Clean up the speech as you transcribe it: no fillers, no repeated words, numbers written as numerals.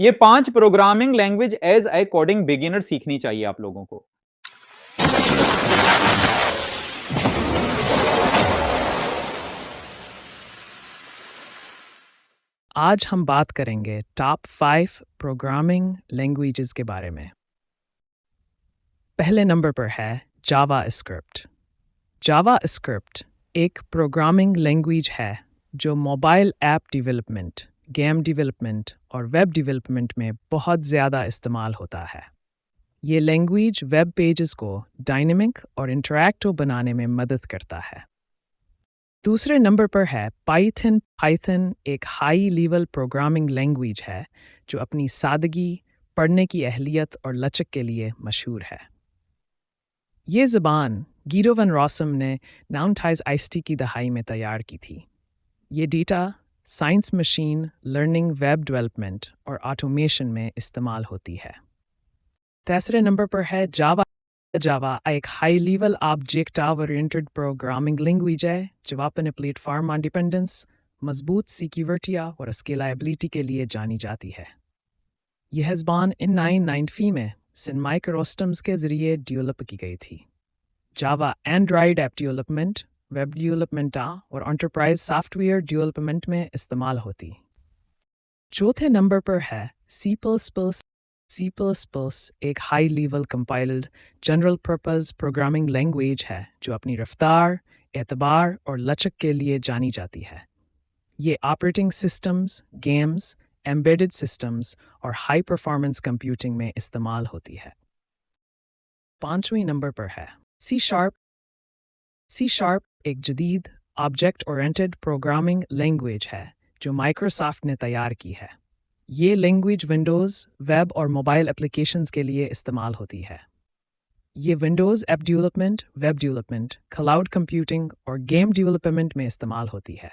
یہ 5 programming language as a coding beginner سیکھنی چاہیے آپ لوگوں کو. آج ہم بات کریں گے ٹاپ 5 پروگرامنگ لینگویجز کے بارے میں. پہلے نمبر پر ہے جاوا اسکرپٹ. جاوا اسکرپٹ ایک پروگرامنگ لینگویج ہے جو mobile app development, game development اور ویب ڈیولپمنٹ میں بہت زیادہ استعمال ہوتا ہے. یہ لینگویج ویب پیجز کو ڈائنامک اور انٹریکٹو بنانے میں مدد کرتا ہے. دوسرے نمبر پر ہے پائتھن. پائتھن ایک ہائی لیول پروگرامنگ لینگویج ہے جو اپنی سادگی، پڑھنے کی اہلیت اور لچک کے لیے مشہور ہے. یہ زبان گیڈو ون راسم نے 1980 کی دہائی میں تیار کی تھی. یہ data science, machine learning, web development اور آٹومیشن میں استعمال ہوتی ہے. تیسرے نمبر پر ہے جاوا. جاوا ایک high level object oriented programming language ہے جو اپنے پلیٹ فارم انڈیپینڈنس، مضبوط سیکیورٹی اور اسکیلائبلٹی کے لیے جانی جاتی ہے. یہ زبان 1990 میں سن مائکروسٹمز کے ذریعے ڈیولپ کی گئی تھی. Java Android app development, web development اور انٹرپرائز سافٹ ویئر ڈیولپمنٹ میں استعمال ہوتی. چوتھے نمبر پر ہے C plus plus. C plus plus ایک high level compiled general purpose programming language ہے جو اپنی رفتار، اعتبار اور لچک کے لیے جانی جاتی ہے. یہ operating systems, games, embedded systems اور ہائی پرفارمنس کمپیوٹنگ میں استعمال ہوتی ہے. پانچویں نمبر پر ہے سی شارپ. سی شارپ ایک جدید آبجیکٹ اورینٹڈ پروگرامنگ لینگویج ہے جو مائکروسافٹ نے تیار کی ہے. یہ لینگویج ونڈوز، ویب اور موبائل اپلیکیشنز کے لیے استعمال ہوتی ہے. یہ Windows app development, web development, cloud computing اور گیم ڈیولپمنٹ میں استعمال ہوتی ہے.